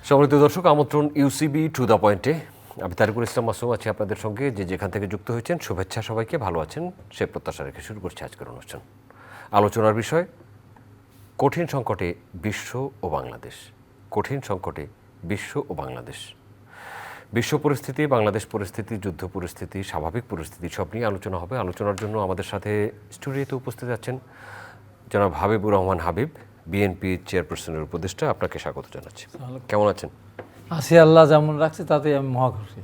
সম্মানিত দর্শক, আমন্ত্রণ ইউসিবি টু দ্য পয়েন্টে। আমি তারিকুল ইসলাম মাসুম আছি আপনাদের সঙ্গে। যেখান থেকে যুক্ত হয়েছেন শুভেচ্ছা, সবাইকে ভালো আছেন সে প্রত্যাশা রেখে শুরু করছি আজকের অনুষ্ঠান। আলোচনার বিষয় কঠিন সংকটে বিশ্ব ও বাংলাদেশ। কঠিন সংকটে বিশ্ব ও বাংলাদেশ। বিশ্ব পরিস্থিতি, বাংলাদেশ পরিস্থিতি, যুদ্ধ পরিস্থিতি, স্বাভাবিক পরিস্থিতি সব নিয়ে আলোচনা হবে। আলোচনার জন্য আমাদের সাথে স্টুডিওতে উপস্থিত আছেন জনাব হাবিবুর রহমান হাবিব, বিএনপি চেয়ারপারসনের উপদেষ্টা। আপনাকে স্বাগত জানাচ্ছি। কেমন আছেন? আছি, আল্লাহ যেমন রাখছে তাতে আমি মহাখুশি।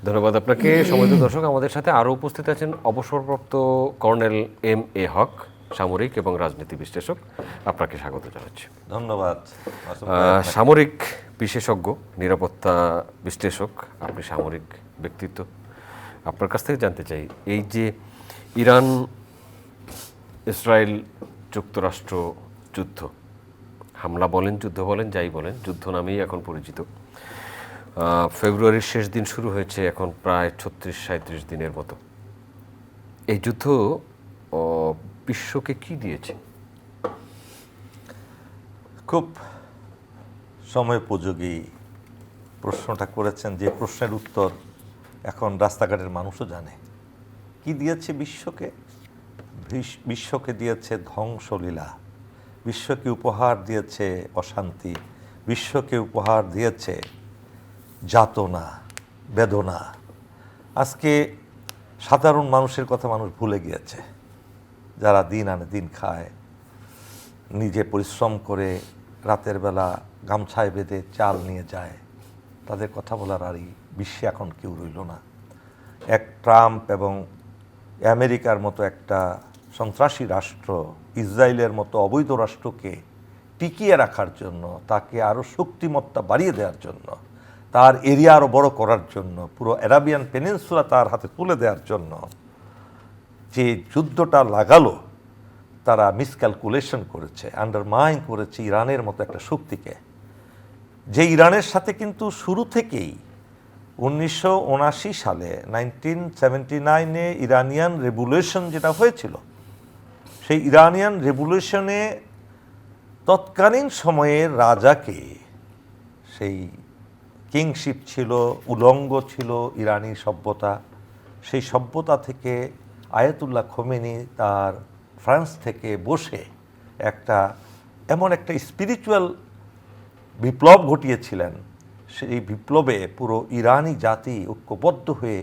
ধন্যবাদ আপনাকে। সম্মানিত দর্শক, আমাদের সাথে আরও উপস্থিত আছেন অবসরপ্রাপ্ত কর্নেল এম এ হক, সামরিক এবং রাজনীতি বিশ্লেষক। আপনাকে স্বাগত জানাচ্ছি। ধন্যবাদ। সামরিক বিশেষজ্ঞ, নিরাপত্তা বিশ্লেষক, আপনি সামরিক ব্যক্তিত্ব। আপনার কাছ থেকে জানতে চাই, এই যে ইরান ইসরায়েল যুক্তরাষ্ট্র যুদ্ধ, হামলা বলেন, যুদ্ধ বলেন, যাই বলেন, যুদ্ধ নামেই এখন পরিচিত। ফেব্রুয়ারির শেষ দিন শুরু হয়েছে, এখন প্রায় 36-37 দিনের মতো। এই যুদ্ধ বিশ্বকে কি দিয়েছে? খুব সময়োপযোগী প্রশ্নটা করেছেন, যে প্রশ্নের উত্তর এখন রাস্তাঘাটের মানুষও জানে। কি দিয়েছে বিশ্বকে? বিশ্বকে দিয়েছে ধ্বংসলীলা, বিশ্বকে উপহার দিয়েছে অশান্তি, বিশ্বকে উপহার দিয়েছে যাতনা, বেদনা। আজকে সাধারণ মানুষের কথা মানুষ ভুলে গিয়েছে, যারা দিন আনে দিন খায়, নিজে পরিশ্রম করে রাতের বেলা গামছায় বেঁধে চাল নিয়ে যায়, তাদের কথা বলার আরই বিশ্বে এখন কেউ রইল না। এক ট্রাম্প এবং আমেরিকার মতো একটা সন্ত্রাসী রাষ্ট্র ইসরায়েলের মতো অবৈধ রাষ্ট্রকে টিকিয়ে রাখার জন্য, তাকে আরও শক্তিমত্তা বাড়িয়ে দেওয়ার জন্য, তার এরিয়া আরও বড় করার জন্য, পুরো অ্যারাবিয়ান পেনিনসুলা তার হাতে তুলে দেওয়ার জন্য যে যুদ্ধটা লাগালো, তারা মিসক্যালকুলেশন করেছে, আন্ডারমাইন করেছে ইরানের মতো একটা শক্তিকে, যে ইরানের সাথে কিন্তু শুরু থেকেই 1979 সালে 1979-এ ইরানিয়ান রেভলিউশন যেটা হয়েছিল, সেই ইরানিয়ান রেভলিউশনে তৎকালীন সময়ের রাজাকে, সেই কিংশিপ ছিল, উলঙ্গ ছিল ইরানি সভ্যতা, সেই সভ্যতা থেকে আয়াতুল্লাহ খোমেনি তার ফ্রান্স থেকে বসে এমন একটা স্পিরিচুয়াল বিপ্লব ঘটিয়েছিলেন। সেই বিপ্লবে পুরো ইরানি জাতি ঐক্যবদ্ধ হয়ে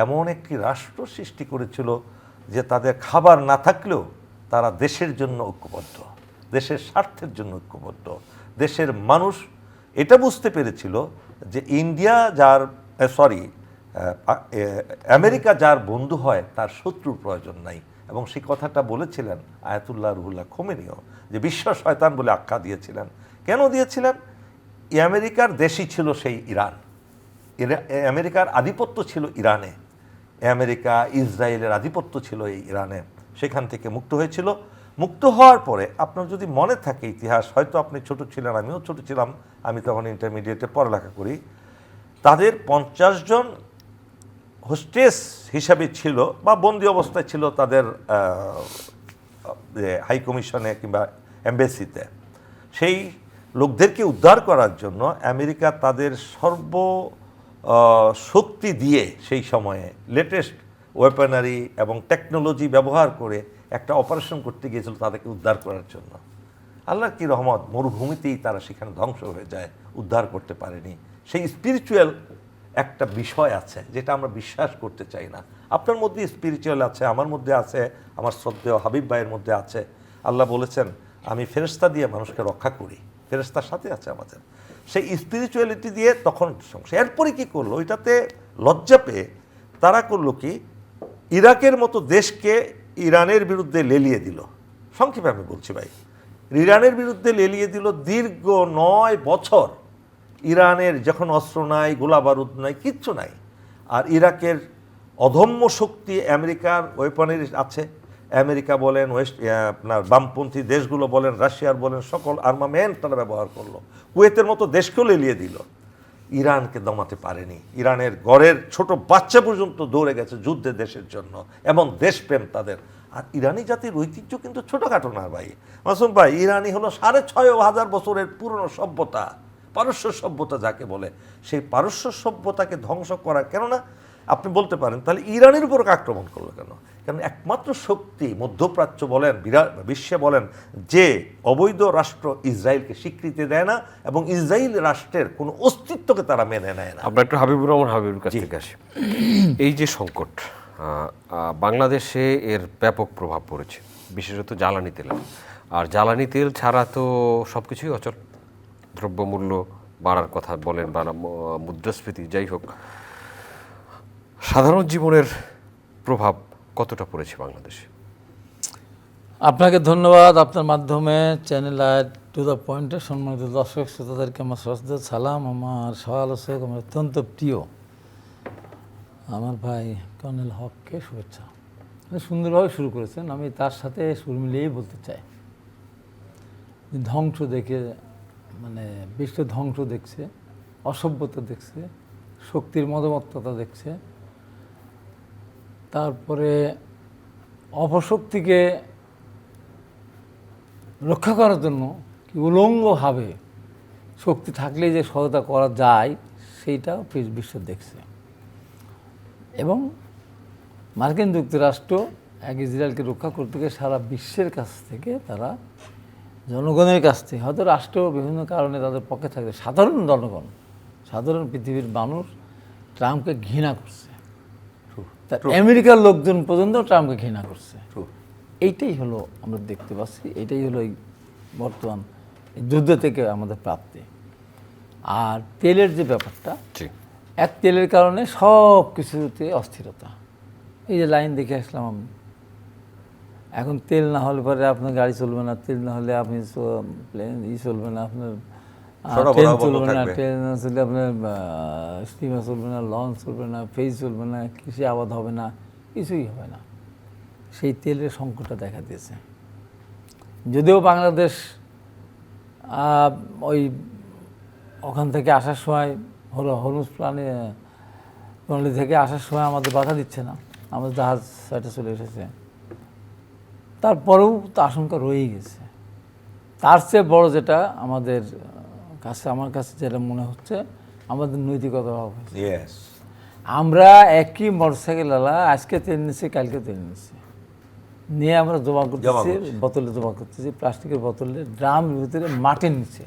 এমন একটি রাষ্ট্র সৃষ্টি করেছিল যে তাদের খাবার না থাকলেও তারা দেশের জন্য ঐক্যবদ্ধ, দেশের স্বার্থের জন্য ঐক্যবদ্ধ। দেশের মানুষ এটা বুঝতে পেরেছিল যে আমেরিকা যার বন্ধু হয় তার শত্রুর প্রয়োজন নাই। এবং সেই কথাটা বলেছিলেন আয়াতুল্লাহ রুহুল্লাহ খোমেনিও, যে বিশ্ব শয়তান বলে আখ্যা দিয়েছিলেন। কেন দিয়েছিলেন? আমেরিকার দেশই ছিল সেই ইরান, আমেরিকার আধিপত্য ছিল ইরানে, আমেরিকা ইসরায়েলের আধিপত্য ছিল এই ইরানে। সেখান থেকে মুক্ত হয়েছিল। মুক্ত হওয়ার পরে আপনার যদি মনে থাকে ইতিহাস, হয়তো আপনি ছোট ছিলেন, আমিও ছোট ছিলাম, আমি তখন ইন্টারমিডিয়েটে পড়ালেখা করি, তাদের 50 জন হোস্টেস হিসাবে ছিল বা বন্দি অবস্থায় ছিল তাদের হাই কমিশনে কিংবা এম্বাসিতে। সেই লোকদেরকে উদ্ধার করার জন্য আমেরিকা তাদের সর্ব শক্তি দিয়ে সেই সময়ে লেটেস্ট ওয়েপনারি এবং টেকনোলজি ব্যবহার করে একটা অপারেশন করতে গিয়েছিল তাদেরকে উদ্ধার করার জন্য। আল্লাহর কি রহমত, মরুভূমিতেই তারা সেখানে ধ্বংস হয়ে যায়, উদ্ধার করতে পারেনি। সেই স্পিরিচুয়াল একটা বিষয় আছে যেটা আমরা বিশ্বাস করতে চাই না। আপনার মধ্যে স্পিরিচুয়াল আছে, আমার মধ্যে আছে, আমার শ্রদ্ধেয় হাবিব ভাইয়ের মধ্যে আছে। আল্লাহ বলেছেন আমি ফেরেশতা দিয়ে মানুষকে রক্ষা করি, ফেরেশতার সাথে আছে আমাদের। সেই স্পিরিচুয়ালিটি দিয়ে তখন সংসার। এরপরে কী করলো, ওইটাতে লজ্জা পেয়ে তারা করলো কি, ইরাকের মতো দেশকে ইরানের বিরুদ্ধে লেলিয়ে দিল। সংক্ষেপে আমি বলছি ভাই, ইরানের বিরুদ্ধে লেলিয়ে দিল। দীর্ঘ 9 বছর ইরানের যখন অস্ত্র নাই, গোলা বারুদ নাই, কিচ্ছু নাই, আর ইরাকের অধম্য শক্তি আমেরিকার ওয়েপনারি আছে। আমেরিকা বলেন, আপনার বামপন্থী দেশগুলো বলেন, রাশিয়ার বলেন, সকল আর্মামেন্ট তারা ব্যবহার করলো। কুয়েতের মতো দেশকেও লেলিয়ে দিল। ইরানকে দমাতে পারেনি। ইরানের ঘরের ছোট বাচ্চা পর্যন্ত দৌড়ে গেছে যুদ্ধে দেশের জন্য, এমন দেশপ্রেম তাদের। আর ইরানি জাতির ঐতিহ্য কিন্তু ছোটোখাটো না ভাই। মাসুম ভাই, ইরানি হলো 6500 বছরের পুরনো সভ্যতা, পারস্য সভ্যতা যাকে বলে, সেই পারস্য সভ্যতাকে ধ্বংস করার, কেননা আপনি বলতে পারেন তাহলে ইরানের উপর আক্রমণ করলো কেন? কারণ একমাত্র শক্তি মধ্যপ্রাচ্য বলেন, বিশ্বে বলেন, যে অবৈধ রাষ্ট্র ইসরায়েলকে স্বীকৃতি দেয় না এবং ইসরায়েল রাষ্ট্রের কোনো অস্তিত্বকে তারা মেনে নেয় না। আমরা একটু হাবিবুর রহমান হাবিবুর কাছ থেকে আসি। এই যে সংকট, বাংলাদেশে এর ব্যাপক প্রভাব পড়েছে, বিশেষত জ্বালানি তেলে। আর জ্বালানি তেল ছাড়া তো সব কিছুই অচল, দ্রব্যমূল্য বাড়ার কথা বলেন বা মুদ্রাস্ফীতি, যাই হোক, সাধারণ জীবনের প্রভাব কতটা পড়েছে বাংলাদেশে? আপনাকে ধন্যবাদ। আপনার মাধ্যমে চ্যানেল আই টু দ্য পয়েন্টে সম্মানিত দর্শক শ্রোতাদেরকে আমার সশ্রদ্ধ সালাম। আমার সহ-আলোচক, আমার অত্যন্ত প্রিয় আমার ভাই কর্নেল হককে শুভেচ্ছা। সুন্দরভাবে শুরু করেছেন, আমি তার সাথে সুর মিলিয়েই বলতে চাই। ধ্বংস দেখে, মানে বিশ্ব ধ্বংস দেখছে, অসভ্যতা দেখছে, শক্তির মদমত্ততা দেখছে, তারপরে অপশক্তিকে রক্ষা করার জন্য কি উলঙ্গভাবে শক্তি থাকলেই যে সহায়তা করা যায় সেইটাও বিশ্ব দেখছে। এবং মার্কিন যুক্তরাষ্ট্র এক ইসরায়েলকে রক্ষা করতে গিয়ে সারা বিশ্বের কাছ থেকে তারা, জনগণের কাছ থেকে, হয়তো রাষ্ট্র বিভিন্ন কারণে তাদের পক্ষে থাকবে, সাধারণ জনগণ, সাধারণ পৃথিবীর মানুষ ট্রাম্পকে ঘৃণা করছে। তার আমেরিকার লোকজন পর্যন্ত ট্রাম্পকে ঘৃণা করছে। এইটাই হলো আমরা দেখতে পাচ্ছি, এটাই হলো এই বর্তমান যুদ্ধ থেকে আমাদের প্রাপ্তি। আর তেলের যে ব্যাপারটা, এক তেলের কারণে সব কিছুতে অস্থিরতা। এই যে লাইন দেখে আসলাম আমি, এখন তেল না হলে পরে আপনার গাড়ি চলবে না, তেল না হলে আপনি প্লেন চলবে না, আপনার ট্রেন চলবে না, ট্রেন না চললে আপনার স্টিমার চলবে না, লঞ্চ চলবে না, ফেজ চলবে না, কৃষি আবাদ হবে না, কিছুই হবে না। সেই তেলের সংকটটা দেখা দিয়েছে। যদিও বাংলাদেশ ওখান থেকে আসার সময় হরমুজ প্রণালী থেকে আসার সময় আমাদের বাধা দিচ্ছে না, আমাদের জাহাজ সাইডে চলে এসেছে। তারপরেও তো আশঙ্কা রয়েই গেছে। তার চেয়ে বড় যেটা আমাদের কাছে, আমার কাছে যেটা মনে হচ্ছে, আমাদের নৈতিকতা অভাব হয়েছে। আমরা একই মোটরসাইকেলওয়ালা আজকে তেল নিচ্ছি, কালকে তেল নিচ্ছি, নিয়ে আমরা জমা করতেছি, বোতলে জমা করতেছি, প্লাস্টিকের বোতলে, ড্রামের ভিতরে মাটির নিচে।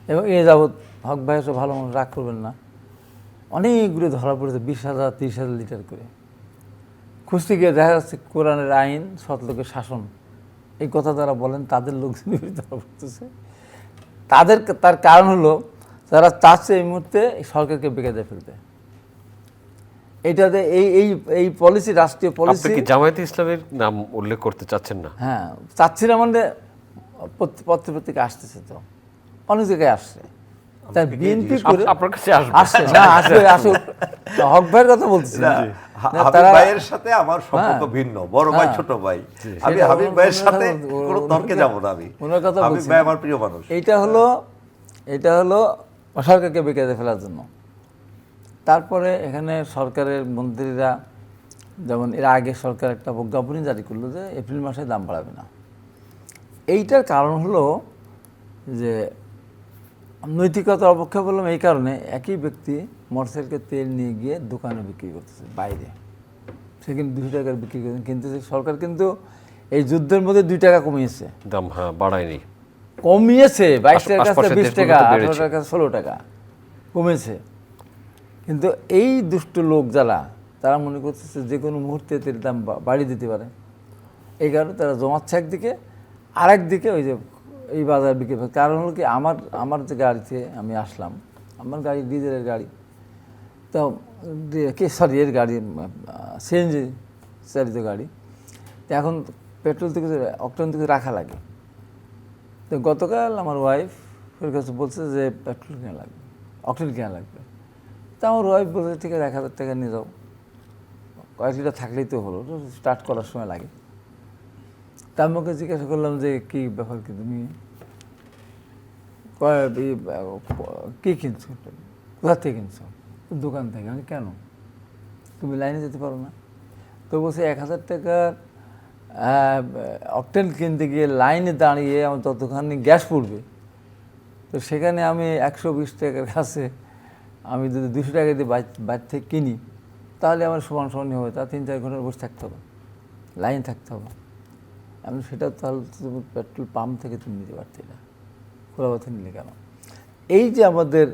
এবং এ যাবৎ হক ভাই সব ভালো মনে রাগ করবেন না, অনেকগুলো ধরা পড়েছে 20,000 30,000 লিটার করে। খুঁজতে গিয়ে দেখা যাচ্ছে কোরআনের আইন, সৎলোকের শাসন, এই কথা যারা বলেন তাদের লোকজন ধরা পড়তেছে। তার কারণ হলো যারা চাচ্ছে এই মুহূর্তে সরকারকে বেকায়দায় ফেলতে। এইটাতে এই পলিসি, রাষ্ট্রীয় পলিসি। আপনি কি জামায়াতে ইসলামের নাম উল্লেখ করতে চাচ্ছেন না? হ্যাঁ, চাচ্ছি না, মানে পত্রিকা আসতেছে, তো অনেক জায়গায় আসছে। তার বিএনপি করে আপনার কাছে আসছে না, আসুক। হক ভাইয়ের কথা বলছি না, হাবিব ভাইয়ের সাথে আমার সম্পর্ক ভিন্ন, বড় ভাই ছোট ভাই। আমি হাবিব ভাইয়ের সাথে কোনো তর্কে যাব না। আমি ওনার কথা হাবিব ভাই আমার প্রিয় মানুষ। এটা হলো সরকারকে বেকায়দায় ফেলার জন্য। তারপরে এখানে সরকারের মন্ত্রীরা, যেমন এর আগে সরকার একটা প্রজ্ঞাপনই জারি করলো যে এপ্রিল মাসে দাম বাড়াবে না। এইটার কারণ হলো যে নৈতিকতার অপেক্ষা বললাম এই কারণে, একই ব্যক্তি মোটরসাইকেলের তেল নিয়ে গিয়ে দোকানে বিক্রি করতেছে বাইরে, সে কিন্তু 2 টাকার বিক্রি করতেছে, কিন্তু সরকার কিন্তু এই যুদ্ধের মধ্যে 2 টাকা কমিয়েছে, দাম বাড়ায়নি, কমিয়েছে। 22 টাকার কাছে 20 টাকা, 18 টাকার কাছে 16 টাকা কমেছে। কিন্তু এই দুষ্ট লোক যারা, তারা মনে করতেছে যে কোনো মুহূর্তে তেল দাম বাড়িয়ে দিতে পারে। এই কারণে তারা জমাচ্ছে একদিকে, আরেক দিকে ওই যে এই বাজার বিক্রি। কারণ হলো কি, আমার যে গাড়িতে আমি আসলাম, আমার গাড়ি ডিজেলের গাড়ি, তো এর গাড়ি সিএনজি চালিত গাড়ি, তো এখন পেট্রোল থেকে অকটেন থেকে রাখা লাগে। তো গতকাল আমার ওয়াইফের কাছে বলছে যে পেট্রোল কেনা লাগবে, অকটেন কেনা লাগবে। তা আমার ওয়াইফ বলছে ঠিক আছে 1,000 টাকা নিয়ে যাও, কয়েক লিটার থাকলেই তো হলো, স্টার্ট করার সময় লাগে। তা আমি ওকে জিজ্ঞাসা করলাম যে কী ব্যাপার, কি তুমি কী কিনছো, কোথা থেকে কিনছো? দোকান থেকে। আমি কেন, তুমি লাইনে যেতে পারো না? তো বলছে 1,000 টাকার অকটেন কিনতে গিয়ে লাইনে দাঁড়িয়ে আমার ততখানি গ্যাস পড়বে, তো সেখানে আমি 120 টাকার কাছে আমি যদি 200 টাকা দিয়ে বাইরে থেকে কিনি, তাহলে আমার সমান সমানই হবে, তা 3-4 ঘন্টা বসে থাকতে হবে, লাইন থাকতে হবে। আমি সেটা তাহলে তুমি পেট্রোল পাম্প থেকে তুমি নিতে পারতে না, খোলা পথে নিলে কেন? এই যে আমাদের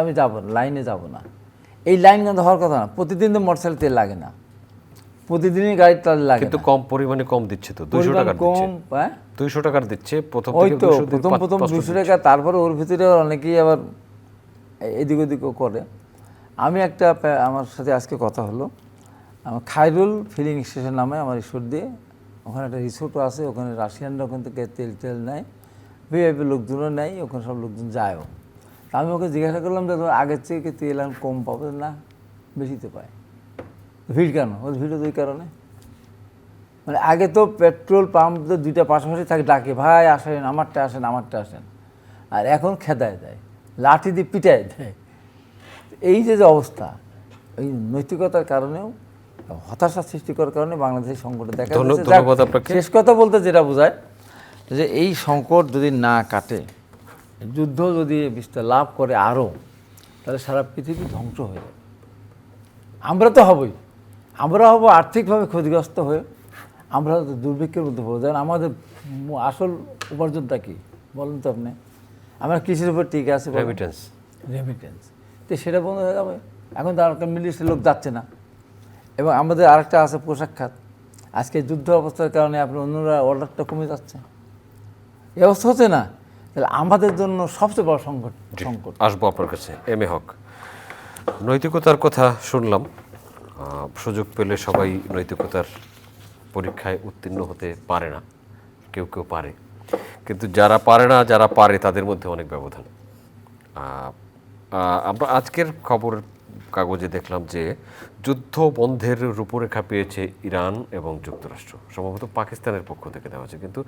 আমি যাবো না, লাইনে যাব না, এই লাইন কিন্তু হওয়ার কথা না। প্রতিদিন তো মোটরসাইকেল তেল লাগে না, প্রতিদিনই গাড়ির তেল লাগে কিন্তু না। কম পরিমাণে কম দিচ্ছে তো, 200 পরিমাণ টাকা দিচ্ছে, কম, হ্যাঁ 200 টাকার দিচ্ছে প্রথম ওই থেকে তো 200 দিয়ে প্রথম 200 টাকা, তারপরে ওর ভিতরে অনেকেই আবার এদিক ওদিকও করে। আমি আমার সাথে আজকে কথা হলো, আমার খায়রুল ফিলিং স্টেশন নামে আমার ঈশ্বর দিয়ে, ওখানে একটা রিসোর্টও আছে, ওখানে রাশিয়ানরা ওখান থেকে তেল নেয়, ভিআইপি লোকজনও নেয়, ওখানে সব লোকজন যায়ও। তা আমি ওকে জিজ্ঞাসা করলাম যে তোমার আগের থেকে তেল এখন কম পাবে না, বেশিতে পায়, ভিড় কেন? ওর ভিড়ও দুই কারণে, মানে আগে তো পেট্রোল পাম্প তো দুইটা পাশাপাশি থাকে, ডাকে ভাই আসেন, আমারটা আসেন, আমারটা আসেন, আর এখন খেদায় দেয়, লাঠি দিয়ে পিটায় দেয়। এই যে অবস্থা, এই নৈতিকতার কারণেও হতাশা সৃষ্টি করার কারণে বাংলাদেশের সংকটে দেখা যাচ্ছে। ধন্যবাদ আপনাকে। শেষ কথা বলতে যেটা বোঝায় যে এই সংকট যদি না কাটে, যুদ্ধ যদি বিস্তার লাভ করে আরও, তাহলে সারা পৃথিবী ধ্বংস হয়ে যাবে। আমরা তো হবই, আমরা হব আর্থিকভাবে ক্ষতিগ্রস্ত হয়ে, আমরা তো দুর্ভিক্ষের মধ্যে পড়বো। যেমন আমাদের আসল উপার্জনটা কি বলুন তো আপনি? আমরা কৃষির উপর টিকে আছি, রেমিটেন্স, তো সেটা বন্ধ হয়ে যাবে। এখন তার মিডল ইস্টের লোক যাচ্ছে না। এবং আমাদের আরেকটা আছে পোশাক খাত, আজকে যুদ্ধ অবস্থার কারণে আপনার অন্যরা অর্ডারটা কমে যাচ্ছে, এই অবস্থা হচ্ছে না। তাহলে আমাদের জন্য সবচেয়ে বড় সংকট। আসবো আপনার কাছে। এম এ হক, নৈতিকতার কথা শুনলাম, সুযোগ পেলে সবাই নৈতিকতার পরীক্ষায় উত্তীর্ণ হতে পারে না, কেউ কেউ পারে, কিন্তু যারা পারে না, যারা পারে তাদের মধ্যে অনেক ব্যবধান। আমরা আজকের খবর কাগজে দেখলাম যে যুদ্ধ বন্ধের রূপরেখা পেয়েছে ইরান এবং যুক্তরাষ্ট্র, সম্ভবত পাকিস্তানের পক্ষ থেকে দেওয়া হয়েছে, কিন্তু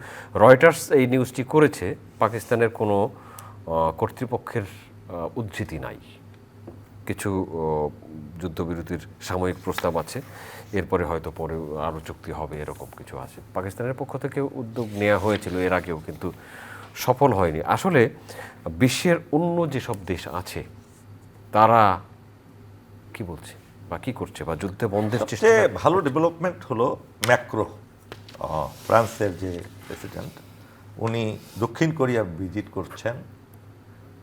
রয়টার্স এই নিউজটি করেছে, পাকিস্তানের কোনো কর্তৃপক্ষের উদ্ধৃতি নাই। কিছু যুদ্ধবিরতির সাময়িক প্রস্তাব আছে, এরপরে হয়তো পরে আরও চুক্তি হবে, এরকম কিছু আছে। পাকিস্তানের পক্ষ থেকে উদ্যোগ নেওয়া হয়েছিল এর আগেও, কিন্তু সফল হয়নি। আসলে বিশ্বের অন্য যেসব দেশ আছে তারা কি বলছে বা কি করছে বা যুদ্ধে বন্ধের চেষ্টা? সবচেয়ে ভালো ডেভেলপমেন্ট হলো ম্যাক্রো, ফ্রান্সের যে প্রেসিডেন্ট, উনি দক্ষিণ কোরিয়া ভিজিট করছেন।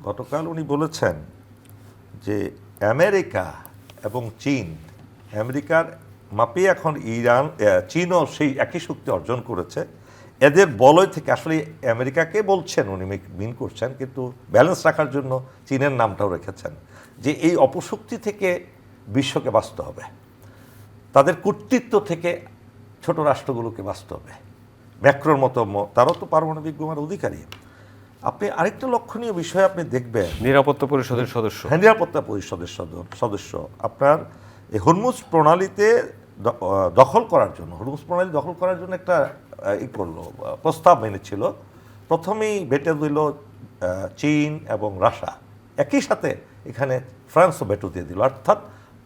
গতকাল উনি বলেছেন যে আমেরিকা এবং চীন, আমেরিকার মাপে এখন চীনও সেই একই শক্তি অর্জন করেছে। এদের বলয় থেকে আসলে আমেরিকাকে বলছেন উনি, মিন করছেন, কিন্তু ব্যালেন্স রাখার জন্য চীনের নামটাও রেখেছেন, যে এই অপশক্তি থেকে বিশ্বকে বাঁচতে হবে, তাদের কর্তৃত্ব থেকে ছোট রাষ্ট্রগুলোকে বাঁচতে হবে। ম্যাক্রোর মতো তারও তো পারমাণবিক বোমার অধিকারী। আপনি আরেকটা লক্ষণীয় বিষয় আপনি দেখবেন, নিরাপত্তা পরিষদের সদস্য, হ্যাঁ নিরাপত্তা পরিষদের সদস্য আপনার এই হরমুজ প্রণালীতে দখল করার জন্য, হরমুজ প্রণালী দখল করার জন্য একটা প্রস্তাব এনেছিল। প্রথমেই ভেটো দিল চীন এবং রাশিয়া, একই সাথে এখানে ফ্রান্সও ভেটো দিয়ে দিল, অর্থাৎ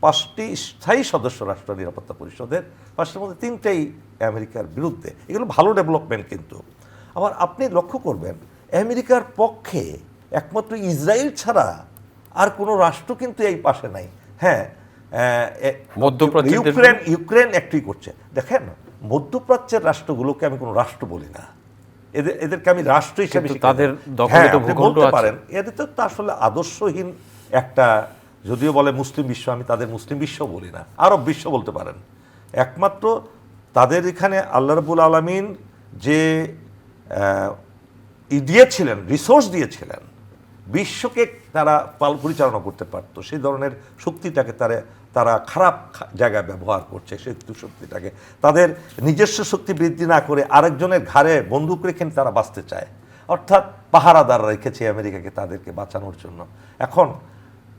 5টি স্থায়ী সদস্য রাষ্ট্র নিরাপত্তা পরিষদের, 5টার মধ্যে 3টাই আমেরিকার বিরুদ্ধে। এগুলো ভালো ডেভেলপমেন্ট। কিন্তু আবার আপনি লক্ষ্য করবেন আমেরিকার পক্ষে একমাত্র ইসরায়েল ছাড়া আর কোনো রাষ্ট্র কিন্তু এই পাশে নাই। হ্যাঁ, ইউক্রেন একটি করছে। দেখেন, মধ্যপ্রাচ্যের রাষ্ট্রগুলোকে আমি কোনো রাষ্ট্র বলি না, এদেরকে আমি রাষ্ট্র হিসেবে তাদের দখলে তো ভূখণ্ড আছে। পারেন, এদের তো আসলে আদর্শহীন একটা, যদিও বলে মুসলিম বিশ্ব, আমি তাদের মুসলিম বিশ্ব বলি না, আরব বিশ্ব বলতে পারেন। একমাত্র তাদের এখানে আল্লাহ রাব্বুল আলামিন যে দিয়েছিলেন, রিসোর্স দিয়েছিলেন, বিশ্বকে তারা পরিচালনা করতে পারতো, সেই ধরনের শক্তিটাকে তারা খারাপ জায়গায় ব্যবহার করছে। সেই শক্তিটাকে তাদের নিজস্ব শক্তি বৃদ্ধি না করে আরেকজনের ঘাড়ে বন্দুক রেখে তারা বাঁচতে চায়, অর্থাৎ পাহারাদার রেখেছে আমেরিকাকে তাদেরকে বাঁচানোর জন্য। এখন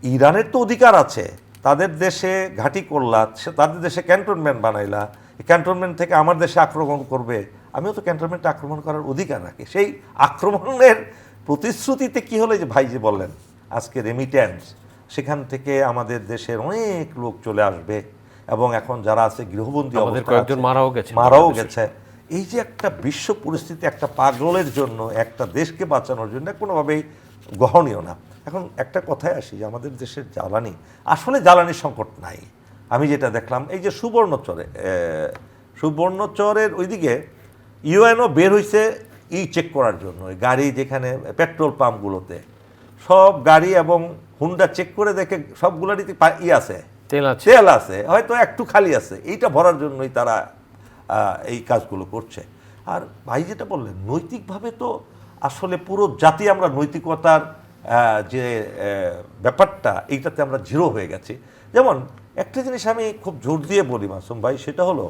ইরানের তো অধিকার আছে, তাদের দেশে ঘাঁটি করলা, তাদের দেশে ক্যান্টনমেন্ট বানাইলা, ক্যান্টনমেন্ট থেকে আমার দেশে আক্রমণ করবে, আমিও তো ক্যান্টনমেন্টে আক্রমণ করার অধিকার রাখি। সেই আক্রমণের প্রতিশ্রুতিতে কি হলো, যে ভাই যে বললেন আজকে রেমিট্যান্স, সেখান থেকে আমাদের দেশের অনেক লোক চলে আসবে, এবং এখন যারা আছে গৃহবন্দী কয়েকজন মারাও গেছে। এই যে একটা বিশ্ব পরিস্থিতি, একটা পাগলের জন্য, একটা দেশকে বাঁচানোর জন্য কোনোভাবেই গ্রহণীয় না। এখন একটা কথায় আসি যে আমাদের দেশের জ্বালানি, আসলে জ্বালানির সংকট নাই। আমি যেটা দেখলাম এই যে সুবর্ণচরের ওইদিকে ইউএনও বের হয়েছে চেক করার জন্য, ওই গাড়ি যেখানে পেট্রোল পাম্পগুলোতে সব গাড়ি এবং হুন্ডা চেক করে দেখে সবগুলোরই আছে, তেল আছে, হয়তো একটু খালি আছে, এইটা ভরার জন্যই তারা এই কাজগুলো করছে। আর ভাই যেটা বললেন নৈতিকভাবে তো আসলে পুরো জাতি আমরা নৈতিকতার যে ব্যাপারটা এইটাতে আমরা জিরো হয়ে গেছি। যেমন একটা জিনিস আমি খুব জোর দিয়ে বলি মাসুম ভাই, সেটা হলো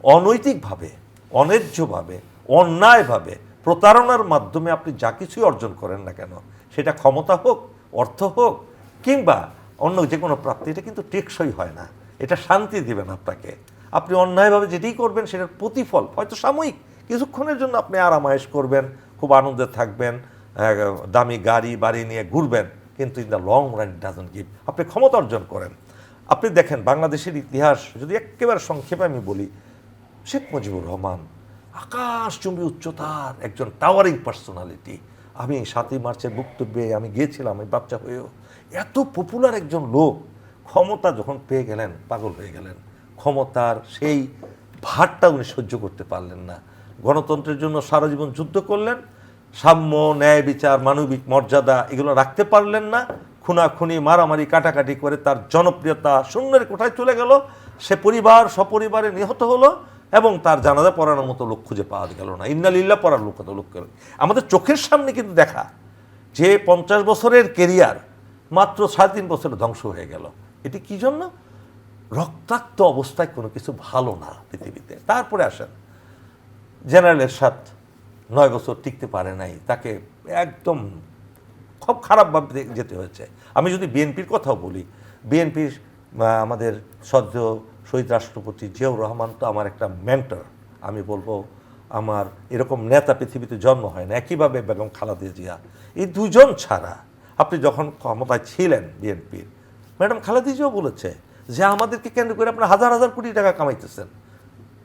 অনৈতিকভাবে, অন্যায্যভাবে, অন্যায়ভাবে, প্রতারণার মাধ্যমে আপনি যা কিছুই অর্জন করেন না কেন, সেটা ক্ষমতা হোক, অর্থ হোক কিংবা অন্য যে কোনো প্রাপ্তি, এটা কিন্তু টেকসই হয় না, এটা শান্তি দেবে না আপনাকে। আপনি অন্যায়ভাবে যেটাই করবেন সেটার প্রতিফল হয়তো সাময়িক কিছুক্ষণের জন্য আপনি আরামায়েশ করবেন, খুব আনন্দে থাকবেন, দামি গাড়ি বাড়ি নিয়ে ঘুরবেন, কিন্তু in the long run it doesn't give. আপনি ক্ষমতা অর্জন করেন। আপনি দেখেন বাংলাদেশের ইতিহাস যদি একেবারে সংক্ষেপে আমি বলি, শেখ মুজিবুর রহমান আকাশচুম্বী উচ্চতার একজন টাওয়ারিং পার্সোনালিটি। আমি 7ই মার্চের বক্তব্যে আমি গিয়েছিলাম, এই বাচ্চা হয়েও এত পপুলার একজন লোক ক্ষমতা যখন পেয়ে গেলেন পাগল হয়ে গেলেন। ক্ষমতার সেই ভারটা উনি সহ্য করতে পারলেন না, গণতন্ত্রের জন্য সারা জীবন যুদ্ধ করলেন, সাম্য ন্যায় বিচার মানবিক মর্যাদা এগুলো রাখতে পারলেন না, খুনাখুনি মারামারি কাটাকাটি করে তার জনপ্রিয়তা শূন্যের কোঠায় চলে গেল, সে পরিবার সপরিবারে নিহত হলো এবং তার জানাজা পড়ানোর মতো লোক খুঁজে পাওয়া গেল না, ইন্নালিল্লাহ পড়ার লোক গেল। আমাদের চোখের সামনে কিন্তু দেখা যে 50 বছরের কেরিয়ার মাত্র 3.5 বছরে ধ্বংস হয়ে গেল। এটি কি জন্য? রক্তাক্ত অবস্থায় কোনো কিছু ভালো না পৃথিবীতে। তারপরে আসেন জেনারেল এরশাদ 9 বছর টিকতে পারে নাই, তাকে একদম খুব খারাপভাবে যেতে হয়েছে। আমি যদি বিএনপির কথাও বলি, বিএনপির আমাদের সদ্য শহীদ রাষ্ট্রপতি জিয়াউর রহমান তো আমার একটা মেন্টর, আমি বলবো আমার এরকম নেতা পৃথিবীতে জন্ম হয় না। একইভাবে বেগম খালেদা জিয়া, এই দুজন ছাড়া আপনি যখন ক্ষমতায় ছিলেন বিএনপির, ম্যাডাম খালেদা জিয়াও বলেছে যে আমাদেরকে কেন্দ্র করে আপনার হাজার হাজার কোটি টাকা কামাইতেছেন।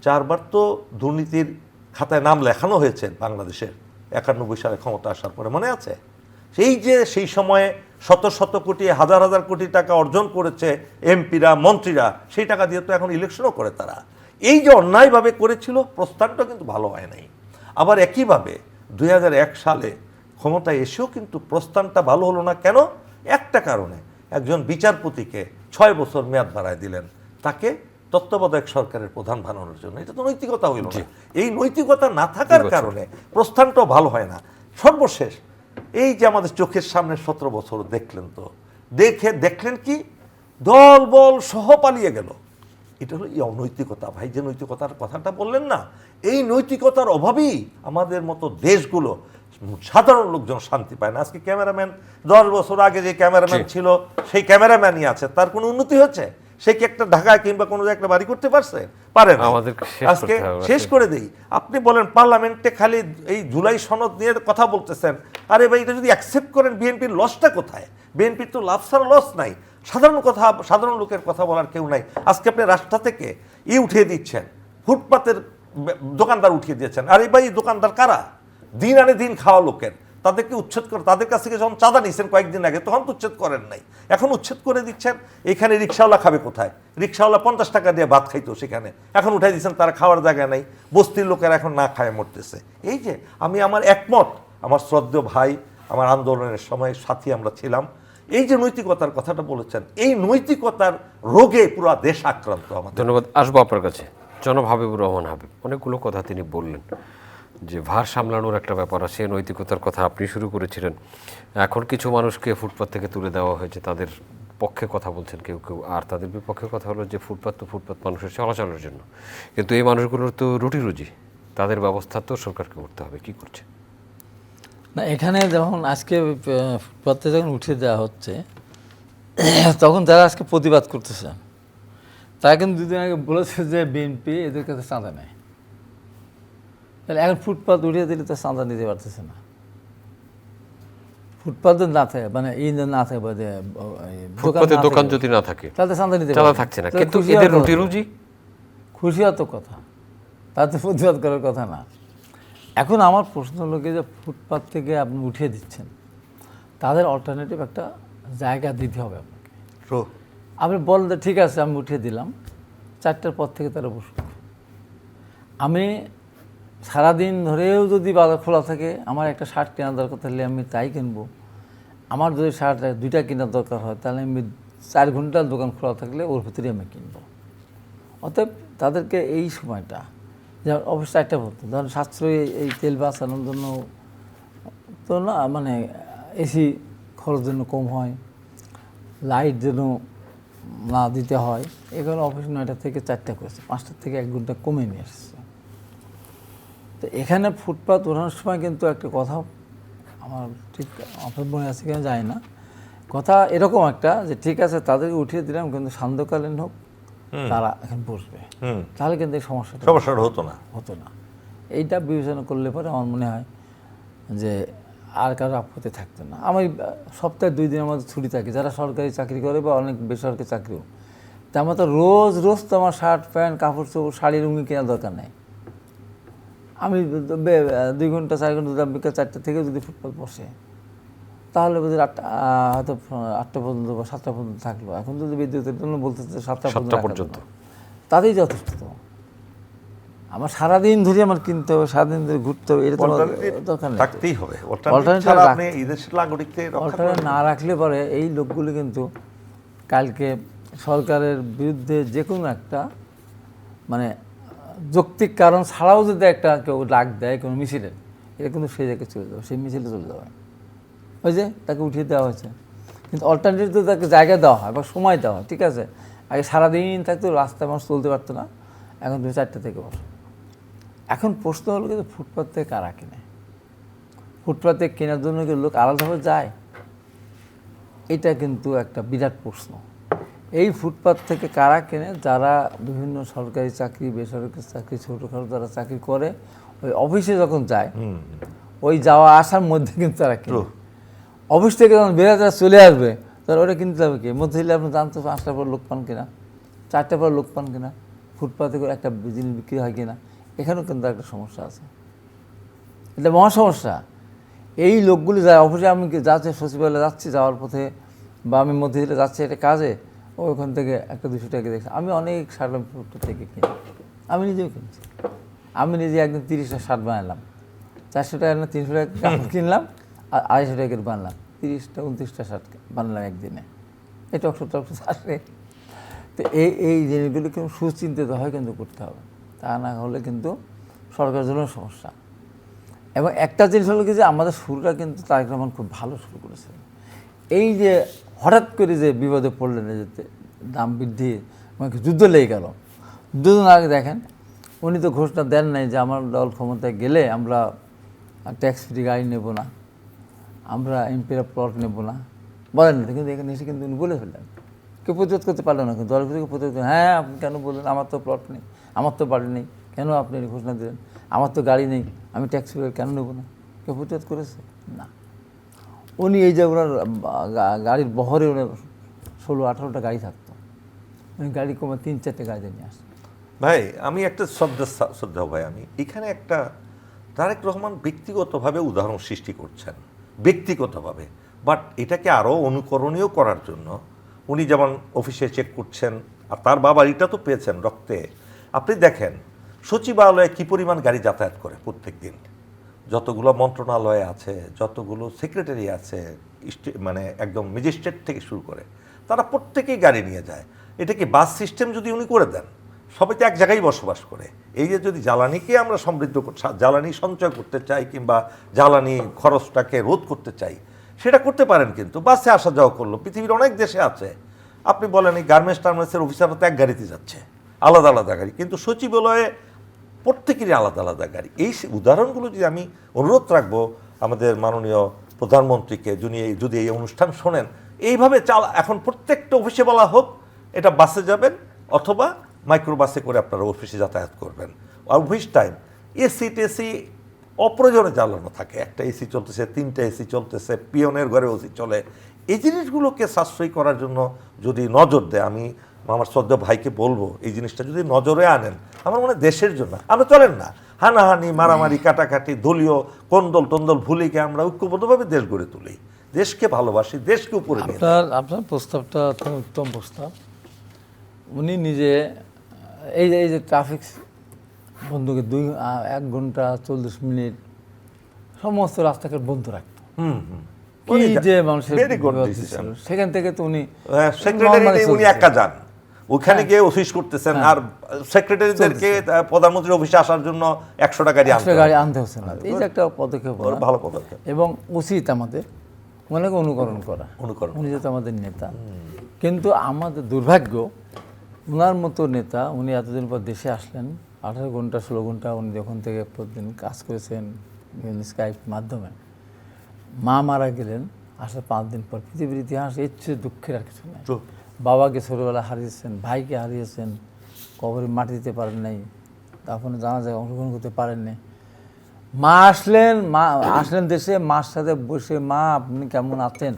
4 বার তো দুর্নীতির খাতায় নাম লেখানো হয়েছে বাংলাদেশের 91 সালে ক্ষমতা আসার পরে, মনে আছে? সেই সময়ে শত শত কোটি হাজার হাজার কোটি টাকা অর্জন করেছে এমপিরা মন্ত্রীরা, সেই টাকা দিয়ে তো এখন ইলেকশনও করে তারা। এই যে অন্যায়ভাবে করেছিল, প্রস্থানটা কিন্তু ভালো হয় নাই। আবার একইভাবে 2001 সালে ক্ষমতায় এসেও কিন্তু প্রস্থানটা ভালো হলো না। কেন? একটা কারণে, একজন বিচারপতিকে 6 বছর মেয়াদ বাড়ায় দিলেন, তাকে তত্ত্বাবধায়ক সরকারের প্রধান বানানোর জন্য। এটা তো নৈতিকতা হইল না। এই নৈতিকতা না থাকার কারণে প্রস্থানটাও ভালো হয় না। সর্বশেষ এই যে আমাদের চোখের সামনে 17 বছর দেখলেন, তো দেখলেন কি দল বল সহ পালিয়ে গেল। এটা হলো এই অনৈতিকতা। ভাই যে নৈতিকতার কথাটা বললেন না, এই নৈতিকতার অভাবেই আমাদের মতো দেশগুলো সাধারণ লোকজন শান্তি পায় না। আজকে ক্যামেরাম্যান 10 বছর আগে যে ক্যামেরাম্যান ছিল সেই ক্যামেরাম্যানই আছে, তার কোনো উন্নতি হচ্ছে? সে কি একটা ঢাকায় কিংবা কোনো একটা বাড়ি করতে পারছে? পারে না। আজকে শেষ করে দেই, আপনি বলেন পার্লামেন্টে খালি এই জুলাই সনদ নিয়ে কথা বলতেছেন। আরে ভাই, এটা যদি অ্যাকসেপ্ট করেন বিএনপির লসটা কোথায়? বিএনপির তো লাভ ছাড়া লস নাই। সাধারণ লোকের কথা বলার কেউ নাই। আজকে আপনি রাস্তা থেকে উঠিয়ে দিচ্ছেন, ফুটপাতের দোকানদার উঠিয়ে দিয়েছেন। আরে ভাই, দোকানদার কারা? দিন আনে দিন খাওয়া লোকের, তাদেরকে উচ্ছেদ করে, তাদের কাছ থেকে যখন চাঁদা নিয়েছেন কয়েকদিন আগে, তখন তো উচ্ছেদ করেন নাই, এখন উচ্ছেদ করে দিচ্ছেন। এখানে রিক্সাওয়ালা খাবে কোথায়? রিক্সাওয়ালা 50 টাকা দিয়ে ভাত খাইতো সেখানে, এখন উঠাই দিচ্ছেন, তারা খাওয়ার জায়গা নাই। বস্তির লোকেরা এখন না খায় মরতেছে। এই যে আমি আমার একমত, আমার শ্রদ্ধেয় ভাই, আমার আন্দোলনের সময় সাথী আমরা ছিলাম। এই যে নৈতিকতার কথাটা বলেছেন, এই নৈতিকতার রোগে পুরো দেশ আক্রান্ত আমাদের। ধন্যবাদ। আসবো আপনার কাছে। জনাব হাবিবুর রহমান হাবিব, অনেকগুলো কথা তিনি বললেন যে ভার সামলানোর একটা ব্যাপার আছে, নৈতিকতার কথা আপনি শুরু করেছিলেন। এখন কিছু মানুষকে ফুটপাত থেকে তুলে দেওয়া হয়েছে, তাদের পক্ষে কথা বলছেন কেউ কেউ, আর তাদের বিপক্ষে কথা হলো যে ফুটপাত তো ফুটপাত মানুষের চলাচলের জন্য, কিন্তু এই মানুষগুলোর তো রুটি রুজি, তাদের ব্যবস্থা তো সরকারকে করতে হবে। কি করছে না? এখানে যখন আজকে ফুটপাতে যখন উঠিয়ে দেওয়া হচ্ছে, তখন যারা আজকে প্রতিবাদ করতেছে তারা কিন্তু 2 দিন আগে বলেছে যে বিএনপি এদের কাছে চাঁদা নেয়। তাহলে এখন ফুটপাত উঠিয়ে দিলে তো চাঁদা নিতে পারতেছে না। ফুটপাত না থাকে, মানে না থাকে, দোকান যদি না থাকে তাহলে চাঁদা নিতে থাকছে না, কিন্তু এদের রুটি রুজি। খুশি হওয়ার তো কথা, তাতে প্রতিবাদ করার কথা না। এখন আমার প্রশ্ন হলো যে ফুটপাত থেকে আপনি উঠিয়ে দিচ্ছেন, তাদের অল্টারনেটিভ একটা জায়গা দিতে হবে আপনাকে। ট্রু। আপনি বলেন যে ঠিক আছে আমি উঠিয়ে দিলাম, 4টার পর থেকে তারা বসুক। আমি সারাদিন ধরেও যদি বাজার খোলা থাকে, আমার একটা শার্ট কেনার দরকার থাকলে আমি তাই কিনবো। আমার যদি শার্ট 2টা কেনার দরকার হয়, তাহলে আমি 4 ঘন্টার দোকান খোলা থাকলে ওর ভিতরেই আমি কিনবো। অতএব তাদেরকে এই সময়টা, যেমন অফিস 4টা পর্যন্ত, ধরেন সাশ্রয়ী এই তেল বাঁচানোর জন্য তো না, মানে এসি খরচ যেন কম হয়, লাইট যেন না দিতে হয়, এগুলো অফিস 9টা থেকে 4টা করেছে, 5টা থেকে 1 ঘন্টা কমে নিয়ে আসছে। তো এখানে ফুটপাত ওঠানোর সময় কিন্তু একটা কথা আমার ঠিক আপনার মনে আছে কিনা যায় না, কথা এরকম একটা যে ঠিক আছে তাদেরকে উঠিয়ে দিলাম, কিন্তু সান্ধ্যকালীন হোক তারা এখন বসবে, তাহলে কিন্তু এই সমস্যাটা হতো না। এইটা বিবেচনা করলে পরে আমার মনে হয় যে আর কারো আপত্তি থাকতো না। আমি সপ্তাহে 2 দিন আমাদের ছুটি থাকে, যারা সরকারি চাকরি করে বা অনেক বেসরকারি চাকরিও, তা আমার তো রোজ রোজ তো আমার শার্ট প্যান্ট কাপড় চোপড় শাড়ি রুঙ্গি কেনার দরকার নেই। আমি 2 ঘন্টা 4 ঘন্টা বিকেল 4টা থেকে যদি ফুটবল বসে, তাহলে বোধ হয় হয়তো 8টা পর্যন্ত বা 7টা পর্যন্ত থাকলো। এখন যদি বিদ্যুতের জন্য বলতেছে 7টা পর্যন্ত, তাতেই যথেষ্ট। তো আমার সারাদিন ধরে আমার কিনতে হবে, সারাদিন ধরে ঘুরতে হবে, এটা তো দরকার নেই। থাকতেই হবে। অল্টারনেটিভ না রাখলে পরে এই লোকগুলো কিন্তু কালকে সরকারের বিরুদ্ধে যে কোনো একটা মানে যৌক্তিক কারণ ছাড়াও যদি একটা কেউ ডাক দেয় কোনো মিছিলের, এটা কিন্তু সেই জায়গায় চলে যাবে, সেই মিছিলে চলে যাবে। ওই যে তাকে উঠিয়ে দেওয়া হয়েছে, কিন্তু অল্টারনেটিভ তো তাকে জায়গা দেওয়া হয় বা সময় দেওয়া হয়। ঠিক আছে, আগে সারাদিন থাকতো, রাস্তায় মানুষ চলতে পারতো না, এখন 4টা থেকে বসো। এখন প্রশ্ন হলো কিন্তু ফুটপাত থেকে কারা কিনে? ফুটপাত থেকে কেনার জন্য কি লোক আলাদাভাবে যায়? এটা কিন্তু একটা বিরাট প্রশ্ন। এই ফুটপাত থেকে কারা কেনে? যারা বিভিন্ন সরকারি চাকরি, বেসরকারি চাকরি, ছোটোখাটো যারা চাকরি করে, ওই অফিসে যখন যায়, ওই যাওয়া আসার মধ্যে কিন্তু তারা কিনে। অফিস থেকে যখন বেড়ে তারা চলে আসবে, তাহলে ওটা কিনতে হবে কি? মধ্যে দিলে আপনি জানতে 5টার পর লোক পান কিনা, 4টার পর লোক পান কিনা, ফুটপাতে করে একটা জিনিস বিক্রি হয় কিনা, এখানেও কিন্তু একটা সমস্যা আছে। এটা মহা সমস্যা। এই লোকগুলি যায় অফিসে, আমি যাচ্ছে সচিবালয়ে যাচ্ছি, যাওয়ার পথে বা আমি মধ্যে দিলে যাচ্ছি একটা কাজে, ওইখান থেকে একটা 200 টাকা দেখছি। আমি অনেক শার্ট ফুটপাত থেকে কিনি, আমি নিজেও কিনছি। আমি নিজে একদিন 30টা শার্ট বানালাম, 400 টাকা না 300 টাকা কাপড় কিনলাম, আর 250 টাকা বানলাম, 30টা 29টা শার্ট বানলাম একদিনে। এটা টকশো আসে। তো এই জিনিসগুলো কিন্তু সুচিন্তিত হয় কিন্তু করতে হবে, তা না হলে কিন্তু সরকারের জন্য সমস্যা। এবং একটা জিনিস হলো কি, যে আমাদের শুরুটা কিন্তু তারেক রহমান খুব ভালো শুরু করেছেন। এই যে হঠাৎ করে যে বিপদে পড়লেন, যে দাম বৃদ্ধি, আমাকে যুদ্ধ লেগে গেল, দুদিন আগে দেখেন উনি তো ঘোষণা দেন নাই যে আমার দল ক্ষমতায় গেলে আমরা ট্যাক্স ফ্রি গাড়ি নেব না, আমরা এমপিরা প্লট নেব না, বলেন না। কিন্তু এখানে এসে কিন্তু উনি বলে ফেললেন, কেউ প্রতিরোধ করতে পারলো না। কিন্তু দলের ভিতরে প্রতিরোধ করে, হ্যাঁ আপনি কেন বললেন, আমার তো প্লট নেই, আমার তো বাড়ি নেই, কেন আপনি ঘোষণা দিলেন, আমার তো গাড়ি নেই, আমি ট্যাক্স ফ্রি কেন নেবো না? কেউ প্রতিরোধ করেছে না। উনি এই যে ওনার গাড়ির বহরে ওনার 16-18টা গাড়ি থাকতো, উনি গাড়ি কমে 3-4টে গাড়িতে নিয়ে আসতো। ভাই আমি একটা শ্রদ্ধা ভাই, আমি এখানে একটা তারেক রহমান ব্যক্তিগতভাবে উদাহরণ সৃষ্টি করছেন, ব্যক্তিগতভাবে, বাট এটাকে আরও অনুকরণীয় করার জন্য উনি যেমন অফিসে চেক করছেন, আর তার বাবার এটা তো পেয়েছেন রক্তে। আপনি দেখেন সচিবালয়ে কী পরিমাণ গাড়ি যাতায়াত করে প্রত্যেক দিন, যতগুলো মন্ত্রণালয় আছে, যতগুলো সেক্রেটারি আছে, মানে একদম ম্যাজিস্ট্রেট থেকে শুরু করে, তারা প্রত্যেকেই গাড়ি নিয়ে যায়। এটা কি বাস সিস্টেম যদি উনি করে দেন, সবাই তো এক জায়গায় বসবাস করে, এই যে যদি জ্বালানিকে আমরা সমৃদ্ধ জ্বালানি সঞ্চয় করতে চাই কিংবা জ্বালানি খরচটাকে রোধ করতে চাই, সেটা করতে পারেন। কিন্তু বাসে আসা যাওয়া করলো, পৃথিবীর অনেক দেশে আছে। আপনি বলেন এই টার্মেন্টসের অফিসাররা তো এক গাড়িতে যাচ্ছে, আলাদা আলাদা গাড়ি, কিন্তু সচিবালয়ে প্রত্যেকেরই আলাদা আলাদা গাড়ি। এই উদাহরণগুলো যদি আমি অনুরোধ রাখবো আমাদের মাননীয় প্রধানমন্ত্রীকে, যদি এই অনুষ্ঠান শোনেন, এইভাবে এখন প্রত্যেকটা অফিসে বলা হোক এটা বাসে যাবেন অথবা মাইক্রো বাসে করে আপনারা অফিসে যাতায়াত করবেন। আর অফিস টাইম এসি টেসি অপ্রয়োজনে জ্বালানো থাকে, একটা এসি চলতেছে, 3টা এসি চলতেছে, পিয়নের ঘরে এসি চলে। এই জিনিসগুলোকে সাশ্রয়ী করার জন্য যদি নজর দেয়, আমি আমার শ্রদ্ধা ভাইকে বলবো এই জিনিসটা যদি নজরে আনেন, আমার মনে হয় দেশের জন্য। আমরা চলেন না হানাহানি, মারামারি, কাটাকাটি, দলীয় কোন্দল টন্দল ভুলে গিয়ে আমরা ঐক্যবদ্ধভাবে দেশ গড়ে তুলি। দেশকে ভালোবাসি, দেশকে উপরে নিয়ে যাই। আপনার প্রস্তাবটা অত্যন্ত উত্তম প্রস্তাব। উনি নিজে এই যে ট্রাফিক বন্ধুকে 1 ঘন্টা 40 মিনিট সমস্ত রাস্তাঘাট বন্ধ রাখতো। কি যে মানুষের Very good বিপদ decision. ছিল। সেখান থেকে তো উনি সেক্রেটারি উনি normally একা যান, ওখানে গিয়ে অফিস করতেছেন, আর সেক্রেটারিদেরকে প্রধানমন্ত্রীর অফিসে আসার জন্য 100 টাকা দিয়ে আনতে চলছে। হয়। গাড়ি আনতে হচ্ছে না, এই যে একটা পদক্ষেপ ওর ভালো পদক্ষেপ, এবং উচিত আমাদের ওনাকে অনুকরণ করা। অনুকরণ। উনি যেহেতু আমাদের নেতা, কিন্তু আমাদের দুর্ভাগ্য ওনার মতো নেতা, উনি এতদিন পর দেশে আসলেন, 18 ঘন্টা 16 ঘন্টা উনি যখন থেকে প্রতিদিন কাজ করেছেন স্কাইপ মাধ্যমে। মা মারা গেলেন আসার 5 দিন পর। পৃথিবীর ইতিহাস এর চেয়ে দুঃখের আর কিছু নেই। True. বাবাকে ছোটোবেলা হারিয়েছেন, ভাইকে হারিয়েছেন, কবরে মাটি দিতে পারেন নাই, তারপরে জানাজায় অংশগ্রহণ করতে পারেন নাই। মা আসলেন দেশে, মার সাথে বসে, মা আপনি কেমন আছেন,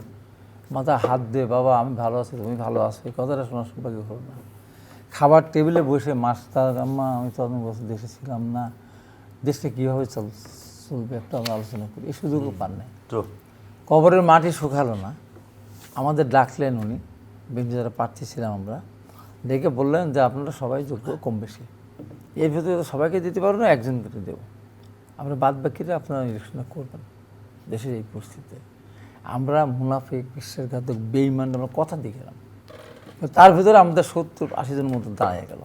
মাথা হাত দিয়ে, বাবা আমি ভালো আছি, তুমি ভালো আছো, এই কথাটা শোনার সৌভাগ্য হলো না। খাবার টেবিলে বসে মাস্টার আম্মা আমি তো অনেক বছর দেশে ছিলাম না, দেশটা কীভাবে চলবে একটা আমরা আলোচনা করি, এই সুযোগও পান নাই। True. কবরের মাটি শুকালো না, আমাদের ডাকলেন উনি, বিএনপি যারা প্রার্থী ছিলাম আমরা, ডেকে বললেন যে আপনারা সবাই যোগ্য কম বেশি, এর ভিতরে তো সবাইকে দিতে পারবো না, একজন করে দেবো, আমরা বাদ বাকিরা আপনারা ইলেকশন করবেন। দেশের এই পরিস্থিতিতে আমরা মুনাফিক, বিশ্বাসঘাতক, বেঈমান আমরা কথা দিয়ে গেলাম, তার ভিতরে আমাদের 70-80 জন মতো দাঁড়িয়ে গেল।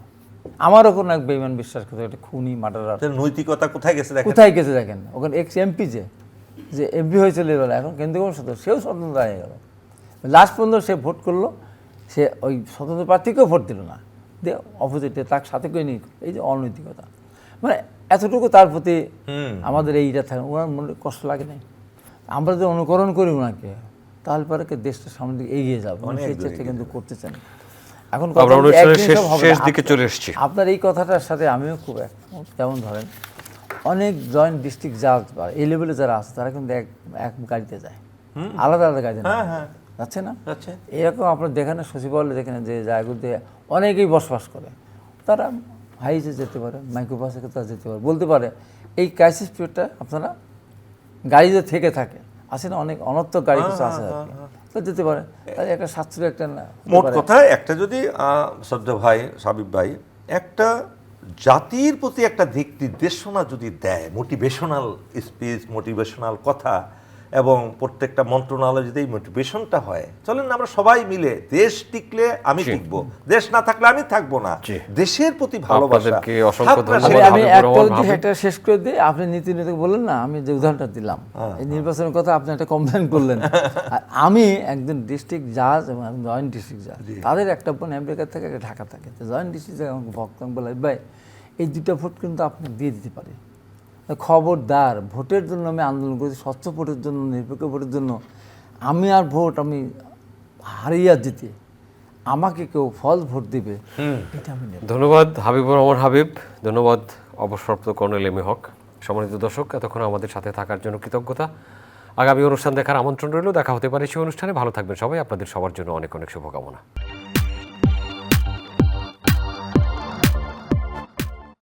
আমারও কোনো এক বেঈমান বিশ্বাসঘাতক, একটা খুনি মার্ডারার তাদের নৈতিকতা কোথায় গেছে দেখেন। কোথায় গেছে দেখেন। ওখানে এক্স এমপি যে এমপি হয়েছিল এবার, এখন কেন্দ্রীয় সদস্য, সেও স্বতন্ত্র দাঁড়িয়ে গেল। লাস্ট পর্যন্ত সে ভোট করলো, সে ওই স্বতন্ত্র প্রার্থীকেও ভোট দিল না, দিয়ে অপোজিটে তার সাথে করে নিয়ে, এই যে অনৈতিকতা, মানে এতটুকু তার প্রতি আমাদের এইটা থাকে, ওনার মনে কষ্ট লাগে নাই। আমরা যদি অনুকরণ করি ওনাকে, তাহলে পরে দেশটা সামনের দিকে এগিয়ে যাবে, সেই চেষ্টা কিন্তু করতেছেন। এখন কথা আমরা হচ্ছে, অনুষ্ঠানের একদিন সব হবে শেষ না। দিকে চলে এসেছি। আপনার এই কথাটার সাথে আমিও খুব একমত। যেমন ধরেন অনেক জয়েন্ট ডিস্ট্রিক্ট জাজ বা এই লেভেলে যারা আছে তারা কিন্তু এক গাড়িতে যায়, আলাদা আলাদা গাড়িতে না যাচ্ছে না। আচ্ছা, এরকম আপনার দেখেন সচিবালয় দেখেন যে জায়গাগুলোতে অনেকেই বসবাস করে, তারা হাইজে যেতে পারে, মাইক্রোবাসে তারা যেতে পারে, বলতে পারে এই ক্রাইসিস পিরিয়ডটা আপনারা গাড়িতে থেকে থাকে, আছে না অনেক অনর্থক গাড়ি কিছু আছে আর কি, তো যেতে পারে, তাহলে একটা সাশ্রয় একটা মোট কথা একটা যদি শ্রদ্ধা ভাই, সাবিব ভাই, একটা জাতির প্রতি একটা দিক নির্দেশনা যদি দেয়, মোটিভেশনাল স্পিচ, মোটিভেশনাল কথা, এবং প্রত্যেকটা মন্ত্রণালয়ে যদি এই মোটিভেশনটা হয়, চলেন না আমরা সবাই মিলে, দেশ টিকলে আমি টিকবো, দেশ না থাকলে আমি থাকবো না, দেশের প্রতি ভালোবাসা। আপনাদেরকে অসংখ্য ধন্যবাদ। আমি হাবিবুর রহমান একটা শেষ করে দিই। আপনি নীতি বললেন না, আমি যে উদাহরণটা দিলাম এই নির্বাচনের কথা, আপনি একটা কমপ্লেন করলেন, আর আমি একজন ডিস্ট্রিক্ট জাজ এবং জয়েন্ট ডিস্ট্রিক্ট জাজ, তাদের একটা বোন আমেরিকা থেকে, একটা ঢাকা থাকে, জয়েন্ট ডিস্ট্রিক্ট জাজ আমাকে ভক্ত বলে, ভাই এই 2টা ভোট কিন্তু আপনাকে দিয়ে দিতে পারে, খবরদার, ভোটের জন্য আমি আন্দোলন করেছি, স্বচ্ছ ভোটের জন্য, নিরপেক্ষ ভোটের জন্য, আমি আর ভোট আমি হারিয়ে জিতে আমাকে কেউ ফলস ভোট দিবে, এটা আমি নেব। ধন্যবাদ হাবিবুর রহমান হাবিব, ধন্যবাদ অবসরপ্রাপ্ত কর্নেল এম এ হক। সম্মানিত দর্শক, এতক্ষণ আমাদের সাথে থাকার জন্য কৃতজ্ঞতা। আগামী অনুষ্ঠান দেখার আমন্ত্রণ রইল, দেখা হতে পারে সেই অনুষ্ঠানে। ভালো থাকবেন সবাই, আপনাদের সবার জন্য অনেক অনেক শুভকামনা।